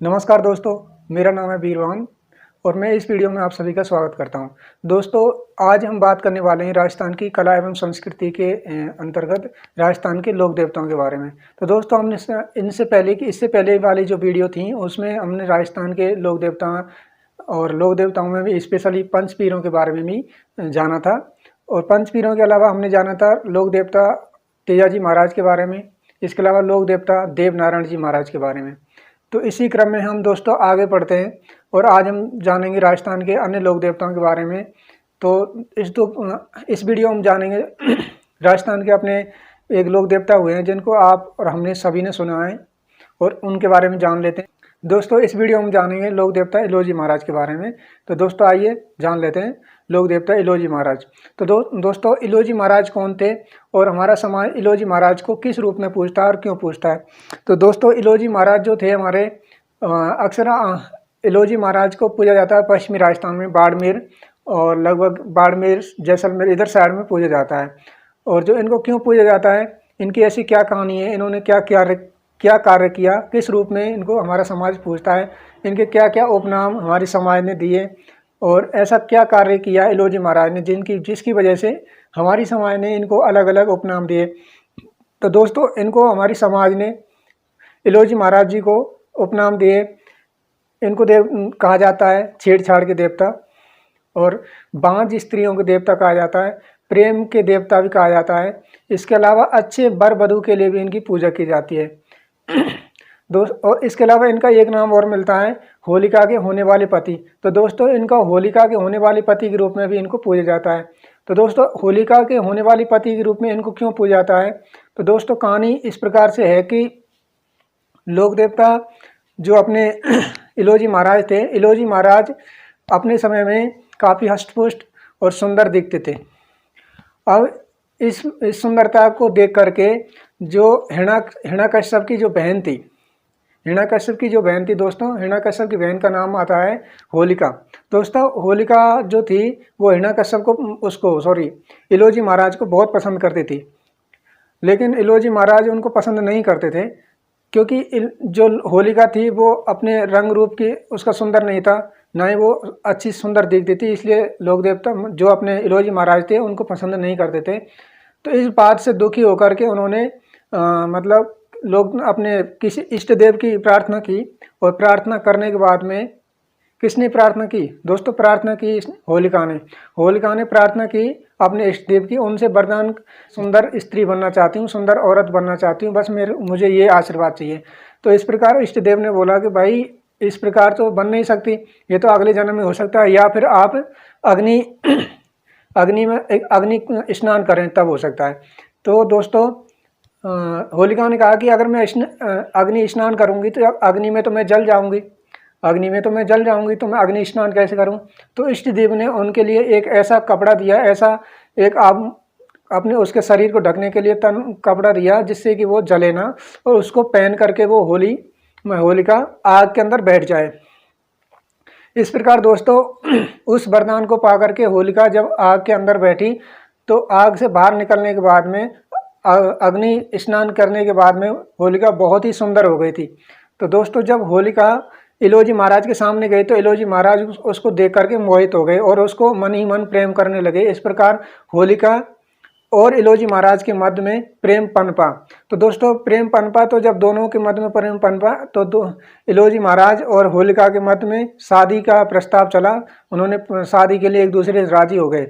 नमस्कार दोस्तों, मेरा नाम है वीरवान और मैं इस वीडियो में आप सभी का स्वागत करता हूं। दोस्तों, आज हम बात करने वाले हैं राजस्थान की कला एवं संस्कृति के अंतर्गत राजस्थान के लोक देवताओं के बारे में। तो दोस्तों, हमने इससे पहले वाली जो वीडियो थी उसमें हमने राजस्थान के लोक देवता और लोक देवताओं में भी स्पेशली पंचपीरों के बारे में भी जाना था। और पंचपीरों के अलावा हमने जाना था लोक देवता तेजाजी महाराज के बारे में, इसके अलावा लोक देवता देवनारायण जी महाराज के बारे में। तो इसी क्रम में हम दोस्तों आगे बढ़ते हैं और आज हम जानेंगे राजस्थान के अन्य लोक देवताओं के बारे में। तो इस वीडियो में जानेंगे राजस्थान के अपने एक लोक देवता हुए हैं जिनको आप और हमने सभी ने सुना है और उनके बारे में जान लेते हैं। दोस्तों, इस वीडियो में जानेंगे लोक देवता इलोजी महाराज के बारे में। तो दोस्तों आइए जान लेते हैं लोक देवता इलोजी महाराज। तो दोस्तों इलोजी महाराज कौन थे और हमारा समाज इलोजी महाराज को किस रूप में पूजता है और क्यों पूजता है। तो दोस्तों इलोजी महाराज जो थे हमारे अक्सर इलोजी महाराज को पूजा जाता है पश्चिमी राजस्थान में बाड़मेर और लगभग बाड़मेर जैसलमेर इधर साइड में पूजा जाता है। और जो इनको क्यों पूजा जाता है, इनकी ऐसी क्या कहानी है, इन्होंने क्या कार्य किया, किस रूप में इनको हमारा समाज पूजता है, इनके क्या क्या उपनाम हमारे समाज ने दिए और ऐसा क्या कार्य किया इलोजी महाराज ने जिसकी वजह से हमारी समाज ने इनको अलग अलग उपनाम दिए। तो दोस्तों इनको हमारी समाज ने इलोजी महाराज जी को उपनाम दिए। इनको कहा जाता है छेड़छाड़ के देवता और बांझ स्त्रियों के देवता कहा जाता है, प्रेम के देवता भी कहा जाता है। इसके अलावा अच्छे वर वधू के लिए भी इनकी पूजा की जाती है। और इसके अलावा इनका एक नाम और मिलता है होलिका के होने वाले पति। तो दोस्तों इनका होलिका के होने वाले पति के रूप में भी इनको पूजा जाता है। तो दोस्तों होलिका के होने वाले पति के रूप में इनको क्यों पूजा जाता है, तो दोस्तों कहानी इस प्रकार से है कि लोक देवता जो अपने इलोजी महाराज थे, इलोजी महाराज अपने समय में काफ़ी हष्टपुष्ट और सुंदर दिखते थे। अब इस सुंदरता को देख करके जो हिरण्यकश्यप की जो बहन थी, दोस्तों हिरण्यकश्यप की बहन का नाम आता है होलिका। दोस्तों होलिका जो थी वो हिरण्यकश्यप को इलोजी महाराज को बहुत पसंद करती थी, लेकिन इलोजी महाराज उनको पसंद नहीं करते थे क्योंकि जो होलिका थी वो अपने रंग रूप की उसका सुंदर नहीं था, ना ही वो अच्छी सुंदर दिखती थी। इसलिए लोक देवता जो अपने इलोजी महाराज थे उनको पसंद नहीं करते थे। तो इस बात से दुखी होकर के उन्होंने मतलब लोग अपने किसी इष्ट देव की प्रार्थना की और प्रार्थना करने के बाद में किसने प्रार्थना की दोस्तों, प्रार्थना की होलिका ने प्रार्थना की अपने इष्ट देव की, उनसे वरदान सुंदर स्त्री बनना चाहती हूँ, सुंदर औरत बनना चाहती हूँ, बस मुझे ये आशीर्वाद चाहिए। तो इस प्रकार इष्ट देव ने बोला कि भाई इस प्रकार तो बन नहीं सकती, ये तो अगले जन्म में हो सकता है या फिर आप अग्नि स्नान करें तब हो सकता है। तो दोस्तों होलिका ने कहा कि अगर मैं अग्नि स्नान करूंगी तो अग्नि में तो मैं जल जाऊंगी, तो मैं अग्नि स्नान कैसे करूं। तो इष्ट देव ने उनके लिए एक ऐसा कपड़ा दिया, ऐसा एक अपने उसके शरीर को ढकने के लिए तन कपड़ा दिया जिससे कि वो जले ना, और उसको पहन करके वो होलिका आग के अंदर बैठ जाए। इस प्रकार दोस्तों उस वरदान को पा करके होलिका जब आग के अंदर बैठी तो आग से बाहर निकलने के बाद में अग्नि स्नान करने के बाद में होलिका बहुत ही सुंदर हो गई थी। तो दोस्तों जब होलिका इलोजी महाराज के सामने गई तो इलोजी महाराज उसको देख करके मोहित हो गए और उसको मन ही मन प्रेम करने लगे। इस प्रकार होलिका और इलोजी महाराज के मध्य में प्रेम पनपा। तो दोस्तों प्रेम पनपा, तो जब दोनों के मध्य में प्रेम पनपा तो इलोजी महाराज और होलिका के मध्य में शादी का प्रस्ताव चला। उन्होंने शादी के लिए एक दूसरे से राजी हो गए।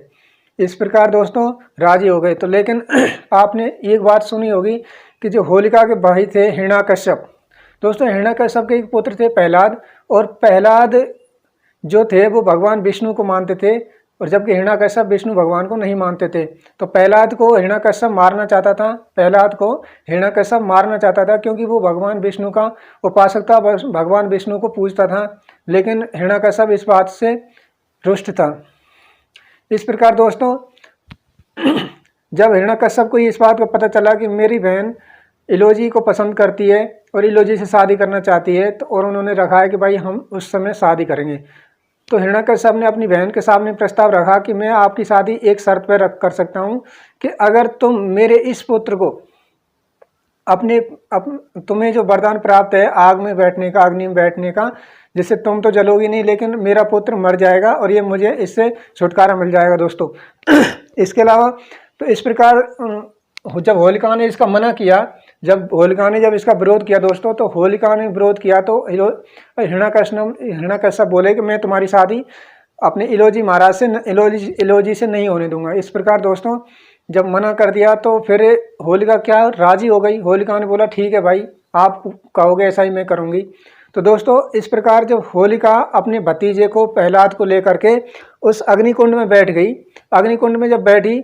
इस प्रकार दोस्तों राजी हो गए। तो लेकिन आपने एक बात सुनी होगी कि जो होलिका के भाई थे हिरण्यकश्यप, दोस्तों हिरण्यकश्यप के एक पुत्र थे प्रहलाद, और प्रहलाद जो थे वो भगवान विष्णु को मानते थे, और जबकि हिरण्यकश्यप विष्णु भगवान को नहीं मानते थे। तो प्रहलाद को हिरण्यकश्यप मारना चाहता था क्योंकि वो भगवान विष्णु का उपासक था, भगवान विष्णु को पूजता था, लेकिन हिरण्यकश्यप इस बात से रुष्ट था। इस प्रकार दोस्तों जब हिरण्यकश्यप को इस बात का पता चला कि मेरी बहन इलोजी को पसंद करती है और इलोजी से शादी करना चाहती है, तो और उन्होंने रखा है कि भाई हम उस समय शादी करेंगे, तो हिरण्यकश्यप ने अपनी बहन के सामने प्रस्ताव रखा कि मैं आपकी शादी एक शर्त पर कर सकता हूँ कि अगर तुम मेरे इस पुत्र को अपने तुम्हें जो वरदान प्राप्त है आग में बैठने का, अग्नि में बैठने का, जिससे तुम तो जलोगी नहीं लेकिन मेरा पुत्र मर जाएगा और ये मुझे इससे छुटकारा मिल जाएगा दोस्तों। इसके अलावा तो इस प्रकार जब होलिका ने इसका मना किया, जब होलिका ने जब इसका विरोध किया दोस्तों, तो होलिका ने विरोध किया तो हिरण्यकश्यप बोले कि मैं तुम्हारी शादी अपने इलोजी महाराज से, इलोजी से नहीं होने दूंगा। इस प्रकार दोस्तों जब मना कर दिया तो फिर होलिका क्या राजी हो गई। होलिका ने बोला ठीक है भाई, आप कहोगे ऐसा ही मैं करूँगी। तो दोस्तों इस प्रकार जब होलिका अपने भतीजे को प्रहलाद को लेकर के उस अग्निकुंड में बैठ गई, अग्निकुंड में जब बैठी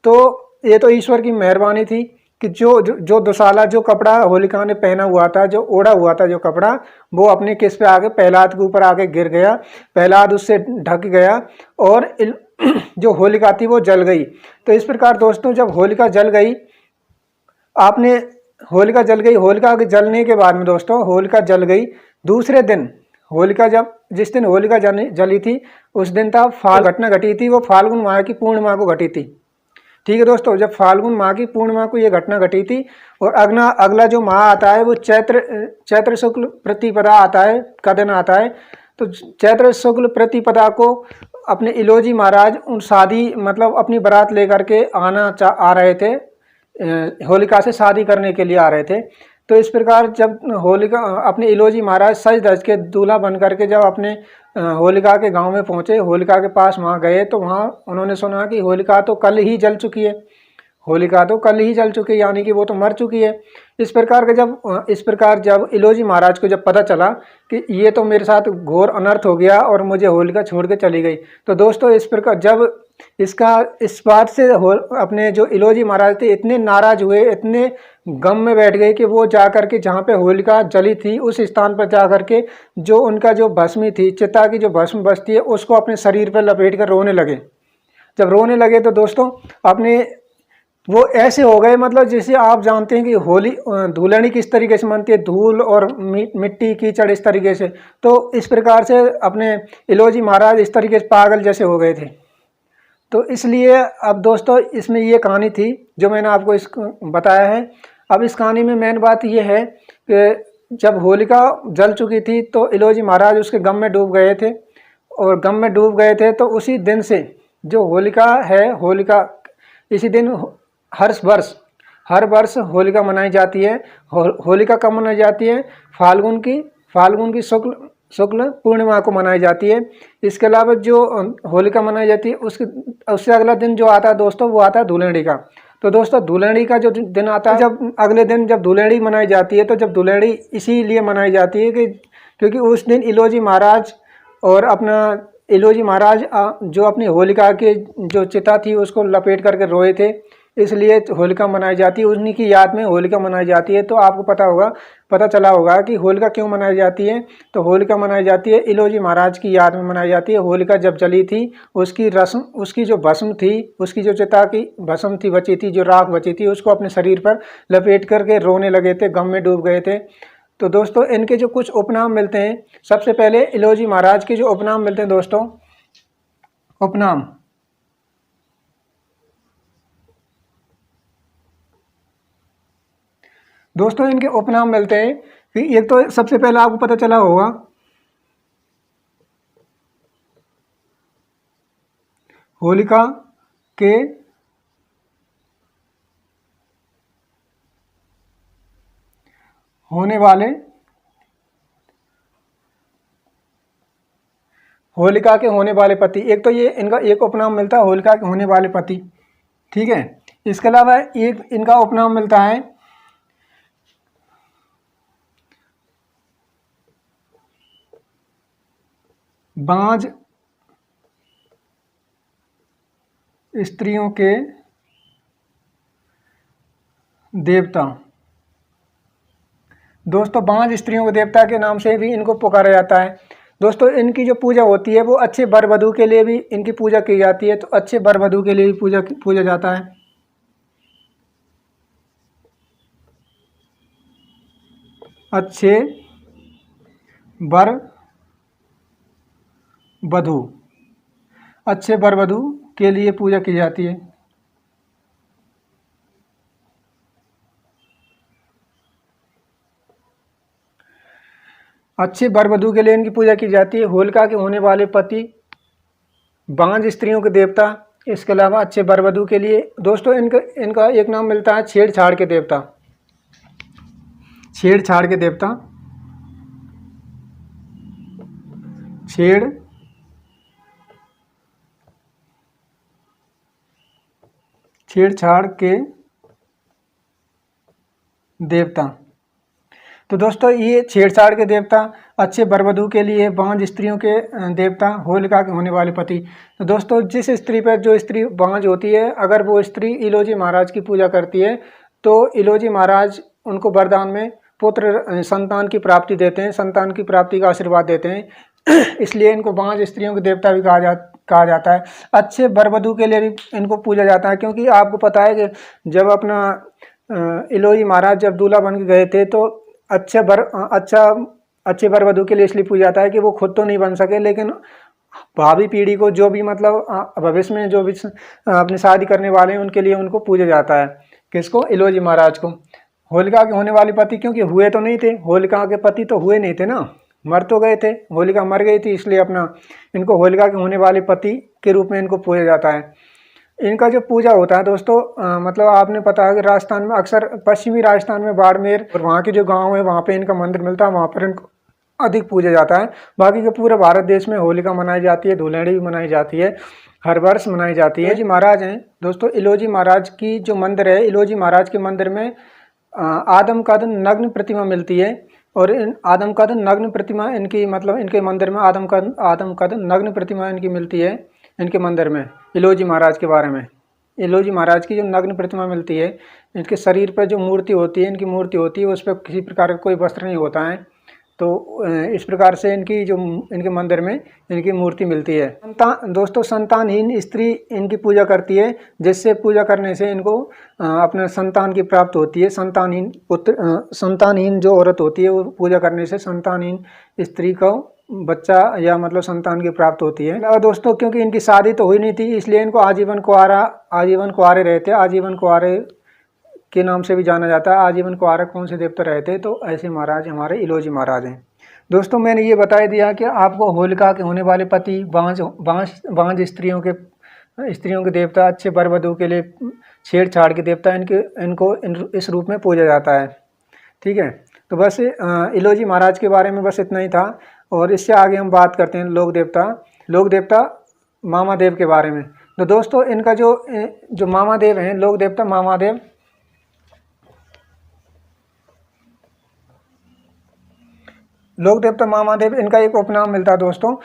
तो ये तो ईश्वर की मेहरबानी थी कि जो दुशाला जो कपड़ा होलिका ने पहना हुआ था, जो ओढ़ा हुआ था जो कपड़ा, वो अपने किस पे आके प्रहलाद के ऊपर आके गिर गया। प्रहलाद उससे ढक गया और जो होलिका थी वो जल गई। तो इस प्रकार दोस्तों जब होलिका जल गई, आपने होलिका जल गई, होलिका के जलने के बाद में दोस्तों होलिका जल गई। दूसरे दिन होलिका जब जिस दिन होलिका जली थी उस दिन था घटना घटी थी, वो फाल्गुन माह की पूर्णिमा को घटी थी। ठीक है दोस्तों, जब फाल्गुन माह की पूर्णिमा को ये घटना घटी थी। और अगला जो माह आता है वो चैत्र शुक्ल प्रतिपदा आता है, का दिन आता है। तो चैत्र शुक्ल प्रतिपदा को अपने इलोजी महाराज उन शादी मतलब अपनी बारात लेकर के आ रहे थे, होलिका से शादी करने के लिए आ रहे थे। तो इस प्रकार जब होलिका अपने इलोजी महाराज सज धज के दूल्हा बन करके जब अपने होलिका के गांव में पहुंचे, होलिका के पास वहां गए, तो वहां उन्होंने सुना कि होलिका तो कल ही जल चुकी है, होलिका तो कल ही जल चुकी है, यानी कि वो तो मर चुकी है। इस प्रकार जब इलोजी महाराज को जब पता चला कि ये तो मेरे साथ घोर अनर्थ हो गया और मुझे होलिका छोड़ के चली गई, तो दोस्तों इस प्रकार जब इस बात से अपने जो इलोजी महाराज थे इतने नाराज हुए, इतने गम में बैठ गए कि वो जाकर के जहाँ पे होलिका जली थी उस स्थान पर जाकर के जो उनका जो भस्मी थी, चिता की जो भस्म बचती है, उसको अपने शरीर पर लपेट कर रोने लगे। जब रोने लगे तो दोस्तों अपने वो ऐसे हो गए, मतलब जैसे आप जानते हैं कि होली धूलनी किस तरीके से मनती है, धूल और मिट्टी कीचड़ इस तरीके से, तो इस प्रकार से अपने इलोजी महाराज इस तरीके से पागल जैसे हो गए थे। तो इसलिए अब दोस्तों इसमें ये कहानी थी जो मैंने आपको बताया है। अब इस कहानी में मेन बात ये है कि जब होलिका जल चुकी थी तो इलोजी महाराज उसके गम में डूब गए थे, और गम में डूब गए थे तो उसी दिन से जो होलिका है, होलिका इसी दिन हर वर्ष होलिका मनाई जाती है। होलिका कब मनाई जाती है? फाल्गुन की शुक्ल पूर्णिमा को मनाई जाती है। इसके अलावा जो होलिका मनाई जाती है उससे अगला दिन जो आता है दोस्तों वो आता है धूलेंडी का। तो दोस्तों धूलेंडी का जो दिन आता है, जब अगले दिन जब धूलेंडी मनाई जाती है, तो जब धूलेंडी इसीलिए मनाई जाती है कि क्योंकि उस दिन इलोजी महाराज जो अपनी होलिका के जो चिता थी उसको लपेट करके रोए थे, इसलिए होलिका मनाई जाती है। उन्हीं की याद में होलिका मनाई जाती है। तो आपको पता चला होगा कि होलिका क्यों मनाई जाती है। तो होलिका मनाई जाती है इलोजी महाराज की याद में मनाई जाती है। होलिका जब जली थी उसकी जो भस्म थी, उसकी जो चिता की भस्म थी बची थी, जो राख बची थी, उसको अपने शरीर पर लपेट करके रोने लगे थे, गम में डूब गए थे। तो दोस्तों इनके जो कुछ उपनाम मिलते हैं, सबसे पहले इलोजी महाराज के जो उपनाम मिलते हैं दोस्तों, उपनाम दोस्तों इनके उपनाम मिलते हैं कि एक तो सबसे पहले आपको पता चला होगा होलिका के होने वाले पति। एक तो ये इनका एक उपनाम मिलता है होलिका के होने वाले पति, ठीक है। इसके अलावा एक इनका उपनाम मिलता है बांझ स्त्रियों के देवता। दोस्तों बांझ स्त्रियों के देवता के नाम से भी इनको पुकारा जाता है। दोस्तों इनकी जो पूजा होती है वो अच्छे वर वधू के लिए भी इनकी पूजा की जाती है। तो अच्छे वर वधू के लिए भी पूजा जाता है। अच्छे वर वधू के लिए पूजा की जाती है। अच्छे वर वधू के लिए इनकी पूजा की जाती है। होलिका के होने वाले पति, बांझ स्त्रियों के देवता, इसके अलावा अच्छे वर वधू के लिए दोस्तों इनका एक नाम मिलता है छेड़छाड़ के देवता। छेड़छाड़ के देवता, छेड़छाड़ के देवता। तो दोस्तों ये छेड़छाड़ के देवता, अच्छे वर वधू के लिए, बांझ स्त्रियों के देवता, होलिका के होने वाले पति। तो दोस्तों जिस स्त्री पर जो स्त्री बांझ होती है, अगर वो स्त्री इलोजी महाराज की पूजा करती है तो इलोजी महाराज उनको वरदान में पुत्र संतान की प्राप्ति देते हैं, संतान की प्राप्ति का आशीर्वाद देते हैं। इसलिए इनको बांझ स्त्रियों के देवता भी कहा जाता है। अच्छे वर वधू के लिए भी इनको पूजा जाता है, क्योंकि आपको पता है कि जब अपना इलोजी महाराज जब दूल्हा बन के गए थे तो अच्छे वर वधू के लिए इसलिए पूजा जाता है कि वो खुद तो नहीं बन सके, लेकिन भावी पीढ़ी को जो भी मतलब भविष्य में जो भी अपनी शादी करने वाले हैं उनके लिए उनको पूजा जाता है। किसको? इलोजी महाराज को। होलिका के होने वाले पति, क्योंकि हुए तो नहीं थे, होलिका के पति तो हुए नहीं थे ना, मर तो गए थे, होलिका मर गई थी, इसलिए अपना इनको होलिका के होने वाले पति के रूप में इनको पूजा जाता है। इनका जो पूजा होता है दोस्तों, मतलब आपने पता है कि राजस्थान में अक्सर, पश्चिमी राजस्थान में बाड़मेर और वहाँ के जो गांव है वहाँ पे इनका मंदिर मिलता है, वहाँ पर इनको अधिक पूजा जाता है। बाकी के पूरे भारत देश में होलिका मनाई जाती है, धुलेंड़ी भी मनाई जाती है, हर वर्ष मनाई जाती है। इलोजी महाराज हैं दोस्तों, इलोजी महाराज की जो मंदिर है, इलोजी महाराज के मंदिर में आदमकद नग्न प्रतिमा मिलती है। और इन आदमकद नग्न प्रतिमा इनकी, मतलब इनके मंदिर में आदमकद नग्न प्रतिमा इनकी मिलती है इनके मंदिर में। इलोजी महाराज के बारे में, इलोजी महाराज की जो नग्न प्रतिमा मिलती है, इनके शरीर पर जो मूर्ति होती है, इनकी मूर्ति होती है, उस पर किसी प्रकार का कोई वस्त्र नहीं होता है। तो इस प्रकार से इनकी जो इनके मंदिर में इनकी मूर्ति मिलती है। दोस्तों संतानहीन स्त्री इनकी पूजा करती है, जिससे पूजा करने से इनको अपने संतान की प्राप्त होती है। संतानहीन जो औरत होती है वो पूजा करने से संतानहीन स्त्री को बच्चा या मतलब संतान की प्राप्त होती है। और दोस्तों क्योंकि इनकी शादी तो हुई नहीं थी, इसलिए इनको आजीवन कुंवारे रहते, आजीवन कुंवारे के नाम से भी जाना जाता है। आजीवन कुंवारे कौन से देवता रहते, तो ऐसे महाराज हमारे इलोजी महाराज हैं। दोस्तों मैंने ये बता दिया कि आपको होलिका के होने वाले पति, बांझ स्त्रियों के देवता, अच्छे वर वधू के लिए छेड़छाड़ के देवता, इनको इस रूप में पूजा जाता है। ठीक है, तो बस इलोजी महाराज के बारे में बस इतना ही था। और इससे आगे हम बात करते हैं लोक देवता मामादेव के बारे में। तो दोस्तों इनका जो मामादेव हैं, लोक देवता मामादेव, लोक देवता मामादेव, इनका एक उपनाम मिलता है दोस्तों।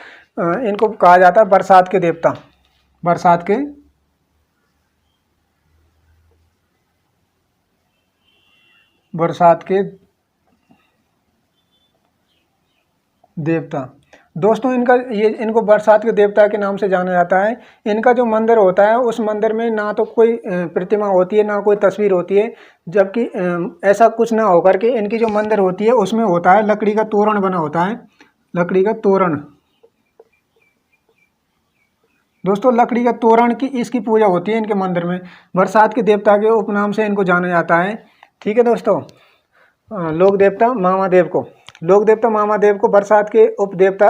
इनको कहा जाता है बरसात के देवता, बरसात के देवता। दोस्तों इनको बरसात के देवता के नाम से जाना जाता है। इनका जो मंदिर होता है उस मंदिर में ना तो कोई प्रतिमा होती है, ना कोई तस्वीर होती है, जबकि ऐसा कुछ ना होकर के इनकी जो मंदिर होती है उसमें होता है लकड़ी का तोरण बना होता है, लकड़ी का तोरण। दोस्तों लकड़ी का तोरण की इसकी पूजा होती है इनके मंदिर में। बरसात के देवता के उपनाम से इनको जाना जाता है। ठीक है दोस्तों, लोक देवता मामादेव को बरसात के उपदेवता,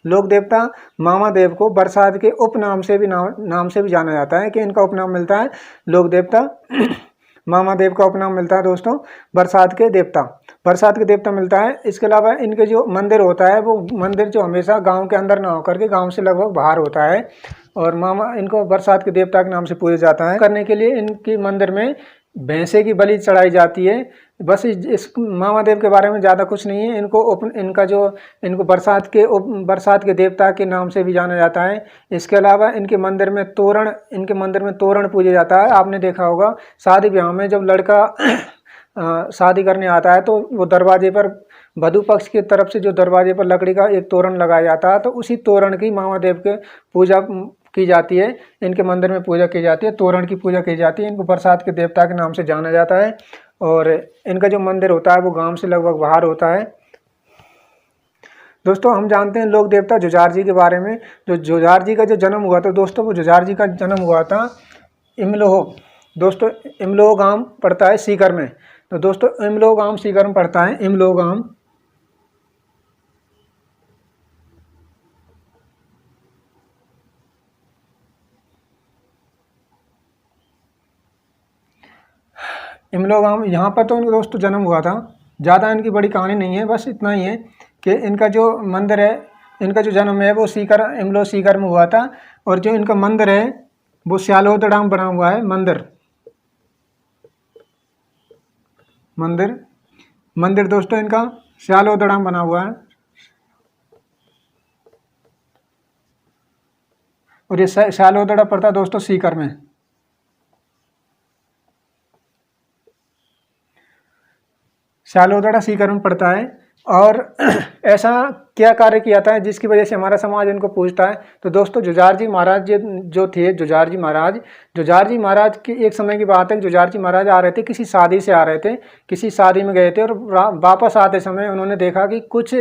लोक देवता मामादेव को बरसात के उपनाम से भी नाम से भी जाना जाता है, कि इनका उपनाम मिलता है लोक देवता मामादेव का उपनाम मिलता है दोस्तों बरसात के देवता मिलता है। इसके अलावा इनके जो मंदिर होता है वो मंदिर जो हमेशा गांव के अंदर ना होकर के गांव से लगभग बाहर होता है, और इनको बरसात के देवता के नाम से पूजा जाता है। करने के लिए इनकी मंदिर में भैंसे की बलि चढ़ाई जाती है। बस इस मामादेव के बारे में ज़्यादा कुछ नहीं है। इनको बरसात के देवता के नाम से भी जाना जाता है। इसके अलावा इनके मंदिर में तोरण पूजा जाता है। आपने देखा होगा शादी ब्याह में जब लड़का शादी करने आता है तो वो दरवाजे पर, वधू पक्ष की तरफ से जो दरवाजे पर लकड़ी का एक तोरण लगाया जाता है, तो उसी तोरण की मामादेव के पूजा की जाती है। इनके मंदिर में पूजा की जाती है, तोरण की पूजा की जाती है। इनको बरसात के देवता के नाम से जाना जाता है, और इनका जो मंदिर होता है वो गांव से लगभग बाहर होता है। दोस्तों हम जानते हैं लोक देवता जुझार जी के बारे में। जो जुझार जी का जो जन्म हुआ था दोस्तों, वो जुझार जी का जन्म हुआ था इमलोह। दोस्तों इमलोह गांव पड़ता है सीकर में। तो दोस्तों इमलोह गांव सीकर में पड़ता है। इमलोह गांव इमलोगाम, यहाँ पर तो इनका दोस्तों जन्म हुआ था। ज़्यादा इनकी बड़ी कहानी नहीं है, बस इतना ही है कि इनका जो मंदिर है, इनका जो जन्म है वो सीकर, इमलो सीकर में हुआ था। और जो इनका मंदिर है वो स्यालोदड़ा में बना हुआ है। मंदिर दोस्तों इनका स्यालोदड़ा में बना हुआ है। और ये स्यालोदड़ा पड़ता है दोस्तों सीकर में। स्यालोदड़ा सीकर में पड़ता है। और ऐसा क्या कार्य किया था जिसकी वजह से हमारा समाज इनको पूछता है? तो दोस्तों जुझार महाराज जो थे, जुझार जी महाराज की एक समय की बात है। जुझार जी महाराज आ रहे थे, किसी शादी से आ रहे थे, किसी शादी में गए थे और वापस आते समय उन्होंने देखा कि कुछ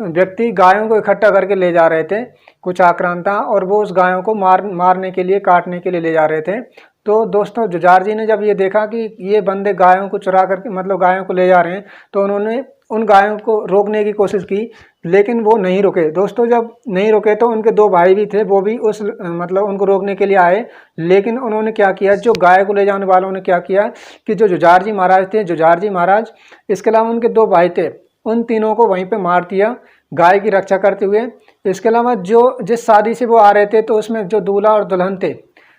व्यक्ति गायों को इकट्ठा करके ले जा रहे थे, कुछ आक्रांता, और वो उस गायों को मारने के लिए, काटने के लिए ले जा रहे थे। तो दोस्तों जुझार जी ने जब ये देखा कि ये बंदे गायों को चुरा करके, मतलब गायों को ले जा रहे हैं, तो उन्होंने उन गायों को रोकने की कोशिश की, लेकिन वो नहीं रुके। दोस्तों जब नहीं रुके तो उनके दो भाई भी थे, वो भी उस मतलब उनको रोकने के लिए आए। लेकिन उन्होंने क्या किया, जो गाय को ले जाने वालों ने क्या किया कि जो जुझार जी महाराज थे, जुझार जी महाराज, इसके अलावा उनके दो भाई थे, उन तीनों को वहीं पे मार दिया गाय की रक्षा करते हुए। इसके अलावा जो जिस शादी से वो आ रहे थे, तो उसमें जो दूल्हा और दुल्हन थे,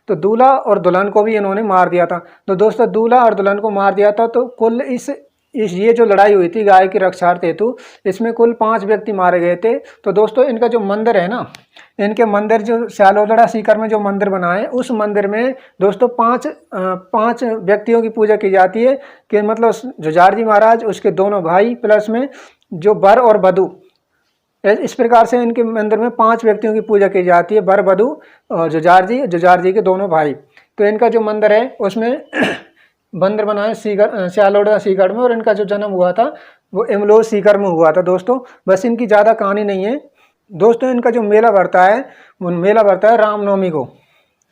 तो दूल्हा और दुल्हन को भी इन्होंने मार दिया था। तो दोस्तों दूल्हा और दुल्हन को मार दिया था। तो कुल इस ये जो लड़ाई हुई थी गाय की रक्षार्थ हेतु, इसमें कुल 5 व्यक्ति मारे गए थे। तो दोस्तों इनका जो मंदिर है ना, इनके मंदिर जो स्यालोदड़ा सीकर में जो मंदिर बना है, उस मंदिर में दोस्तों 5 व्यक्तियों की पूजा की जाती है। कि मतलब जुझार जी महाराज, उसके दोनों भाई, प्लस में जो वर और वधू, इस प्रकार से इनके मंदिर में 5 व्यक्तियों की पूजा की जाती है, वर वधू और जुझार जी के दोनों भाई। तो इनका जो मंदिर है उसमें मंदिर बना है स्यालोदड़ा सीकर में। और इनका जो जन्म हुआ था वो इमलो सीकर में हुआ था दोस्तों। बस इनकी ज़्यादा कहानी नहीं है दोस्तों। इनका जो मेला बढ़ता है, वो मेला बढ़ता है रामनवमी को,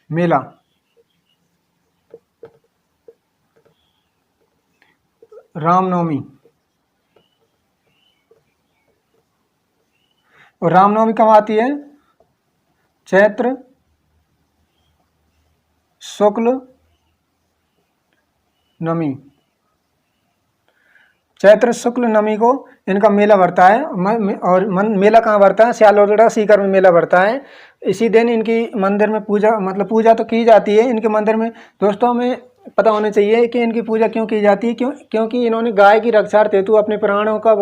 मेला रामनवमी। और रामनवमी कब आती है? चैत्र शुक्ल नवमी, चैत्र शुक्ल नवमी को इनका मेला बढ़ता है। और मेला कहाँ बढ़ता है? स्यालोदड़ा सीकर में मेला बढ़ता है। इसी दिन इनकी मंदिर में पूजा, मतलब पूजा तो की जाती है इनके मंदिर में। दोस्तों हमें पता होना चाहिए कि इनकी पूजा क्यों की जाती है। क्योंकि इन्होंने गाय की रक्षार्थ हेतु अपने प्राणों का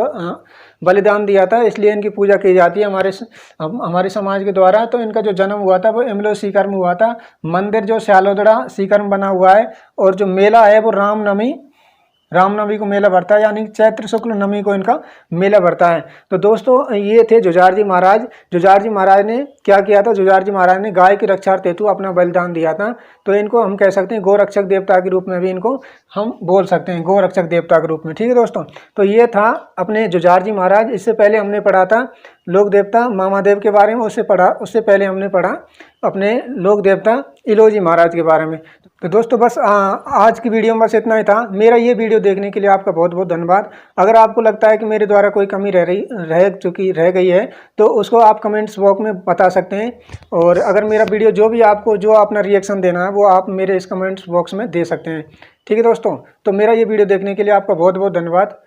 बलिदान दिया था, इसलिए इनकी पूजा की जाती है हमारे समाज के द्वारा। तो इनका जो जन्म हुआ था वो इमलो सीकर में हुआ था। मंदिर जो स्यालोदड़ा सीकर में बना हुआ है। और जो मेला है वो रामनवमी को मेला बढ़ता है, यानी चैत्र शुक्ल नवमी को इनका मेला बढ़ता है। तो दोस्तों ये थे जुझार जी महाराज। जुझार जी महाराज ने क्या किया था? जुझार जी महाराज ने गाय की रक्षार्थ हेतु अपना बलिदान दिया था। तो इनको हम कह सकते हैं गोरक्षक देवता के रूप में भी इनको हम बोल सकते हैं, गोरक्षक देवता के रूप में। ठीक है दोस्तों, तो ये था अपने जुझार जी महाराज। इससे पहले हमने पढ़ा था लोक देवता मामादेव के बारे में, उससे पहले हमने पढ़ा अपने लोक देवता इलोजी महाराज के बारे में। तो दोस्तों बस आज की वीडियो में बस इतना ही था। मेरा ये वीडियो देखने के लिए आपका बहुत बहुत धन्यवाद। अगर आपको लगता है कि मेरे द्वारा कोई कमी रह गई है तो उसको आप कमेंट्स बॉक्स में बता सकते हैं। और अगर मेरा वीडियो जो अपना रिएक्शन देना है वो आप मेरे इस कमेंट्स बॉक्स में दे सकते हैं। ठीक है दोस्तों, तो मेरा ये वीडियो देखने के लिए आपका बहुत बहुत धन्यवाद।